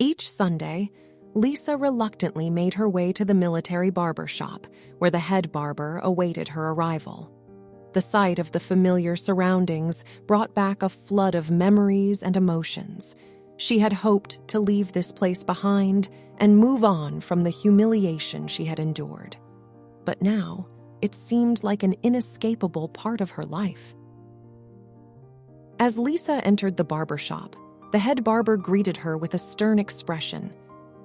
Each Sunday, Lisa reluctantly made her way to the military barber shop, where the head barber awaited her arrival. The sight of the familiar surroundings brought back a flood of memories and emotions. She had hoped to leave this place behind and move on from the humiliation she had endured. But now, it seemed like an inescapable part of her life. As Lisa entered the barber shop, the head barber greeted her with a stern expression.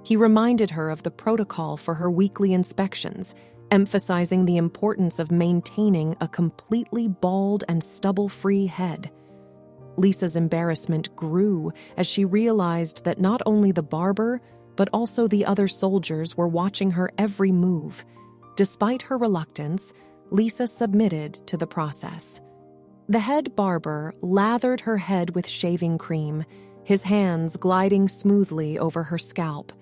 He reminded her of the protocol for her weekly inspections, emphasizing the importance of maintaining a completely bald and stubble-free head. Lisa's embarrassment grew as she realized that not only the barber, but also the other soldiers were watching her every move. Despite her reluctance, Lisa submitted to the process. The head barber lathered her head with shaving cream, his hands gliding smoothly over her scalp.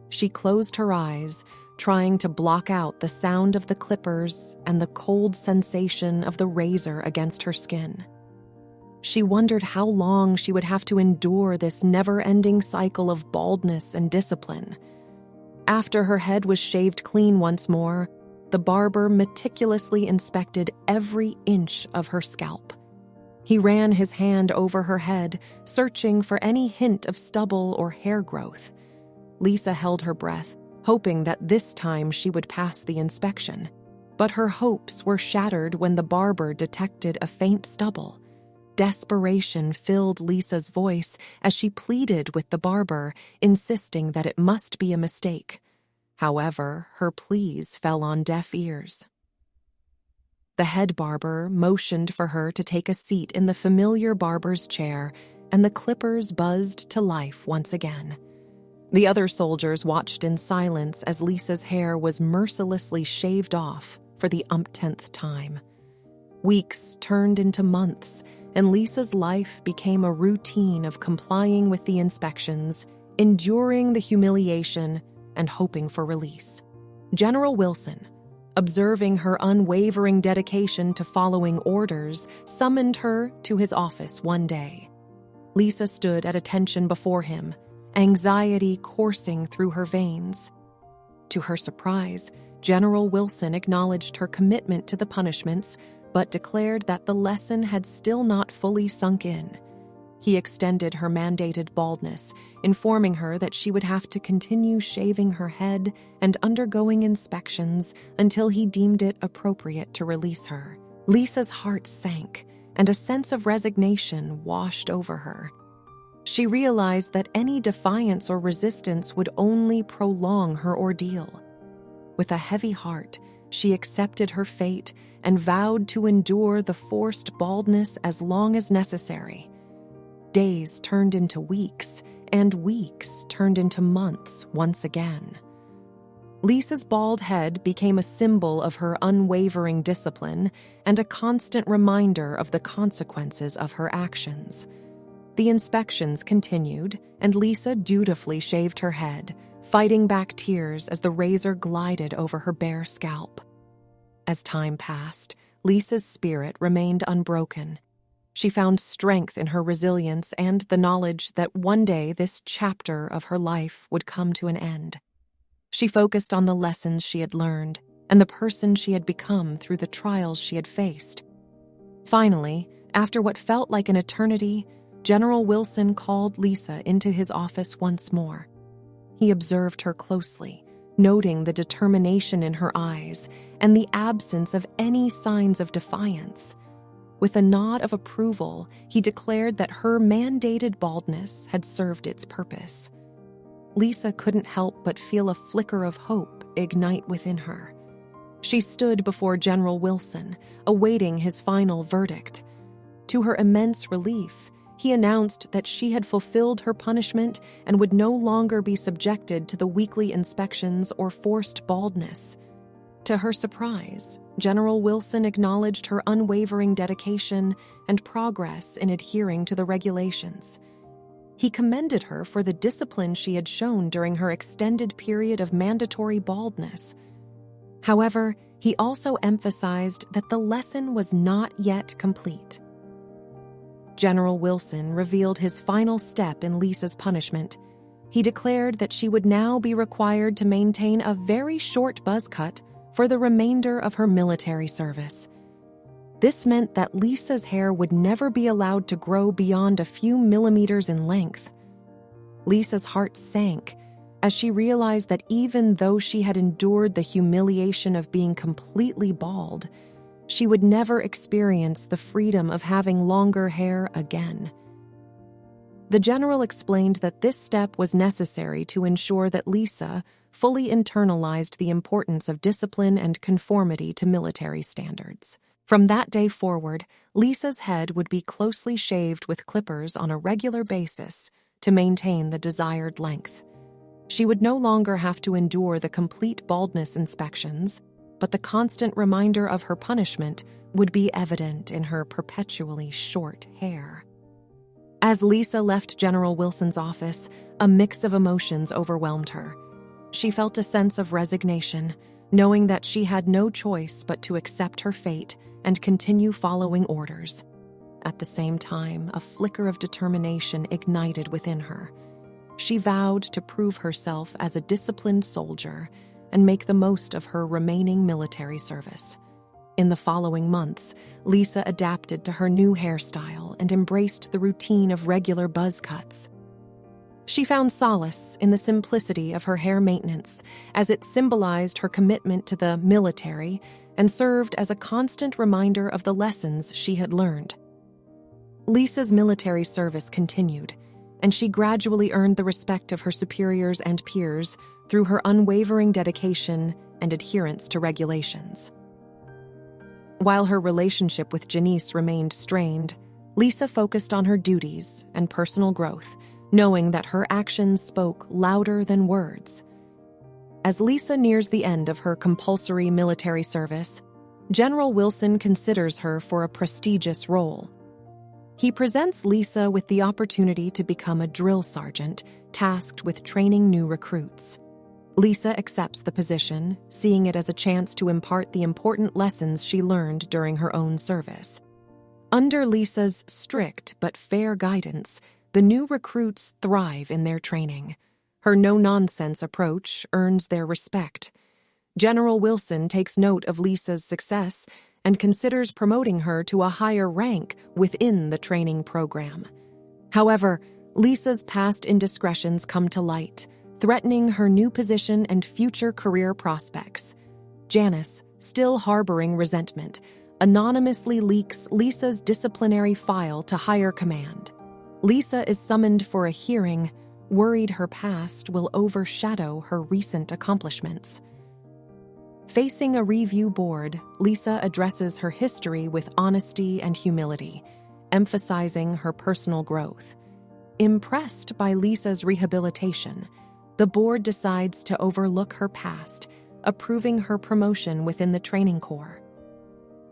She closed her eyes, trying to block out the sound of the clippers and the cold sensation of the razor against her skin. She wondered how long she would have to endure this never-ending cycle of baldness and discipline. After her head was shaved clean once more, the barber meticulously inspected every inch of her scalp. He ran his hand over her head, searching for any hint of stubble or hair growth. Lisa held her breath, hoping that this time she would pass the inspection. But her hopes were shattered when the barber detected a faint stubble. Desperation filled Lisa's voice as she pleaded with the barber, insisting that it must be a mistake. However, her pleas fell on deaf ears. The head barber motioned for her to take a seat in the familiar barber's chair, and the clippers buzzed to life once again. The other soldiers watched in silence as Lisa's hair was mercilessly shaved off for the umpteenth time. Weeks turned into months, and Lisa's life became a routine of complying with the inspections, enduring the humiliation, and hoping for release. General Wilson, observing her unwavering dedication to following orders, summoned her to his office one day. Lisa stood at attention before him, anxiety coursing through her veins. To her surprise, General Wilson acknowledged her commitment to the punishments, but declared that the lesson had still not fully sunk in. He extended her mandated baldness, informing her that she would have to continue shaving her head and undergoing inspections until he deemed it appropriate to release her. Lisa's heart sank, and a sense of resignation washed over her. She realized that any defiance or resistance would only prolong her ordeal. With a heavy heart, she accepted her fate and vowed to endure the forced baldness as long as necessary. Days turned into weeks, and weeks turned into months once again. Lisa's bald head became a symbol of her unwavering discipline and a constant reminder of the consequences of her actions. The inspections continued, and Lisa dutifully shaved her head, fighting back tears as the razor glided over her bare scalp. As time passed, Lisa's spirit remained unbroken. She found strength in her resilience and the knowledge that one day this chapter of her life would come to an end. She focused on the lessons she had learned and the person she had become through the trials she had faced. Finally, after what felt like an eternity, General Wilson called Lisa into his office once more. He observed her closely, noting the determination in her eyes and the absence of any signs of defiance. With a nod of approval, he declared that her mandated baldness had served its purpose. Lisa couldn't help but feel a flicker of hope ignite within her. She stood before General Wilson, awaiting his final verdict. To her immense relief, he announced that she had fulfilled her punishment and would no longer be subjected to the weekly inspections or forced baldness. To her surprise, General Wilson acknowledged her unwavering dedication and progress in adhering to the regulations. He commended her for the discipline she had shown during her extended period of mandatory baldness. However, he also emphasized that the lesson was not yet complete. General Wilson revealed his final step in Lisa's punishment. he declared that she would now be required to maintain a very short buzz cut for the remainder of her military service. This meant that Lisa's hair would never be allowed to grow beyond a few millimeters in length. Lisa's heart sank as she realized that even though she had endured the humiliation of being completely bald, she would never experience the freedom of having longer hair again. The general explained that this step was necessary to ensure that Lisa fully internalized the importance of discipline and conformity to military standards. From that day forward, Lisa's head would be closely shaved with clippers on a regular basis to maintain the desired length. She would no longer have to endure the complete baldness inspections, but the constant reminder of her punishment would be evident in her perpetually short hair. As Lisa left General Wilson's office, a mix of emotions overwhelmed her. She felt a sense of resignation, knowing that she had no choice but to accept her fate and continue following orders. At the same time, a flicker of determination ignited within her. She vowed to prove herself as a disciplined soldier and make the most of her remaining military service. In the following months, Lisa adapted to her new hairstyle and embraced the routine of regular buzz cuts. She found solace in the simplicity of her hair maintenance, as it symbolized her commitment to the military and served as a constant reminder of the lessons she had learned. Lisa's military service continued, and she gradually earned the respect of her superiors and peers through her unwavering dedication and adherence to regulations. While her relationship with Janice remained strained, Lisa focused on her duties and personal growth, knowing that her actions spoke louder than words. As Lisa nears the end of her compulsory military service, General Wilson considers her for a prestigious role. He presents Lisa with the opportunity to become a drill sergeant tasked with training new recruits. Lisa accepts the position, seeing it as a chance to impart the important lessons she learned during her own service. Under Lisa's strict but fair guidance, the new recruits thrive in their training. Her no-nonsense approach earns their respect. General Wilson takes note of Lisa's success and considers promoting her to a higher rank within the training program. However, Lisa's past indiscretions come to light, threatening her new position and future career prospects. Janice, still harboring resentment, anonymously leaks Lisa's disciplinary file to higher command. Lisa is summoned for a hearing, worried her past will overshadow her recent accomplishments. Facing a review board, Lisa addresses her history with honesty and humility, emphasizing her personal growth. Impressed by Lisa's rehabilitation, the board decides to overlook her past, approving her promotion within the training corps.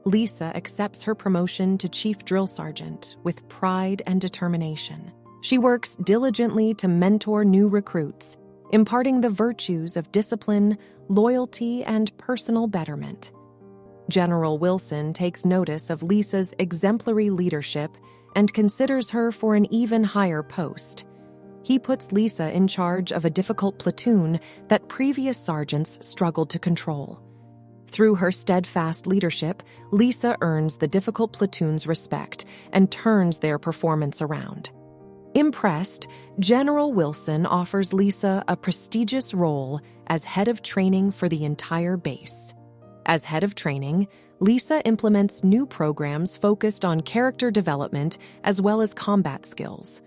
Lisa accepts her promotion to Chief Drill Sergeant with pride and determination. She works diligently to mentor new recruits, imparting the virtues of discipline, loyalty, and personal betterment. General Wilson takes notice of Lisa's exemplary leadership and considers her for an even higher post. He puts Lisa in charge of a difficult platoon that previous sergeants struggled to control. Through her steadfast leadership, Lisa earns the difficult platoon's respect and turns their performance around. Impressed, General Wilson offers Lisa a prestigious role as head of training for the entire base. As head of training, Lisa implements new programs focused on character development as well as combat skills.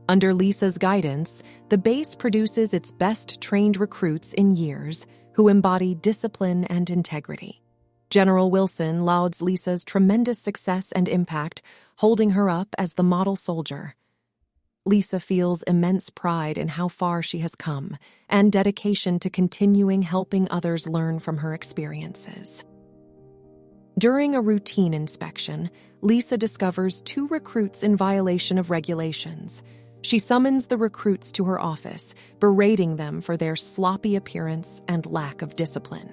Under Lisa's guidance, the base produces its best trained recruits in years who embody discipline and integrity. General Wilson lauds Lisa's tremendous success and impact, holding her up as the model soldier. Lisa feels immense pride in how far she has come and dedication to continuing helping others learn from her experiences. During a routine inspection, Lisa discovers 2 recruits in violation of regulations. She summons the recruits to her office, berating them for their sloppy appearance and lack of discipline.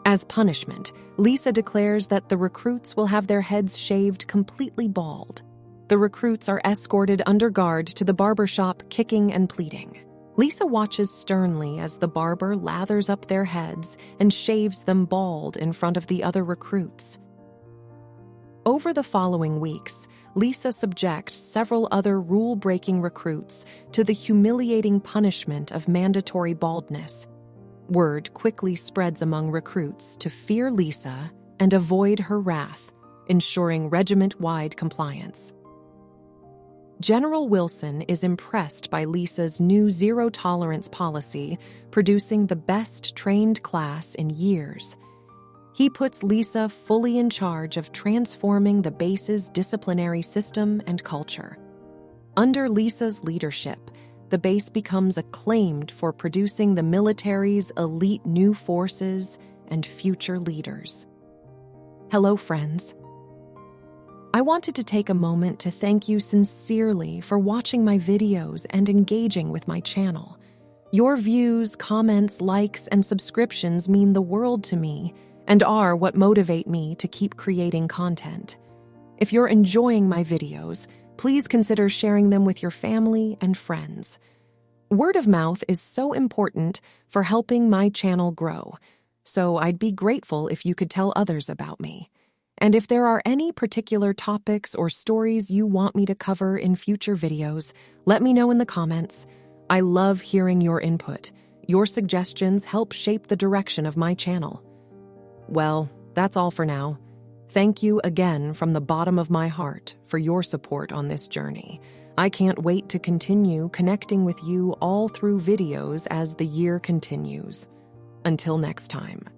As punishment, Lisa declares that the recruits will have their heads shaved completely bald. The recruits are escorted under guard to the barbershop, kicking and pleading. Lisa watches sternly as the barber lathers up their heads and shaves them bald in front of the other recruits. Over the following weeks, Lisa subjects several other rule-breaking recruits to the humiliating punishment of mandatory baldness. Word quickly spreads among recruits to fear Lisa and avoid her wrath, ensuring regiment-wide compliance. General Wilson is impressed by Lisa's new zero-tolerance policy, producing the best trained class in years. He puts Lisa fully in charge of transforming the base's disciplinary system and culture. Under Lisa's leadership, the base becomes acclaimed for producing the military's elite new forces and future leaders. Hello, friends. I wanted to take a moment to thank you sincerely for watching my videos and engaging with my channel. Your views, comments, likes, and subscriptions mean the world to me and are what motivate me to keep creating content. If you're enjoying my videos, please consider sharing them with your family and friends. Word of mouth is so important for helping my channel grow, so I'd be grateful if you could tell others about me. And if there are any particular topics or stories you want me to cover in future videos, let me know in the comments. I love hearing your input. Your suggestions help shape the direction of my channel. Well, that's all for now. Thank you again from the bottom of my heart for your support on this journey. I can't wait to continue connecting with you all through videos as the year continues. Until next time.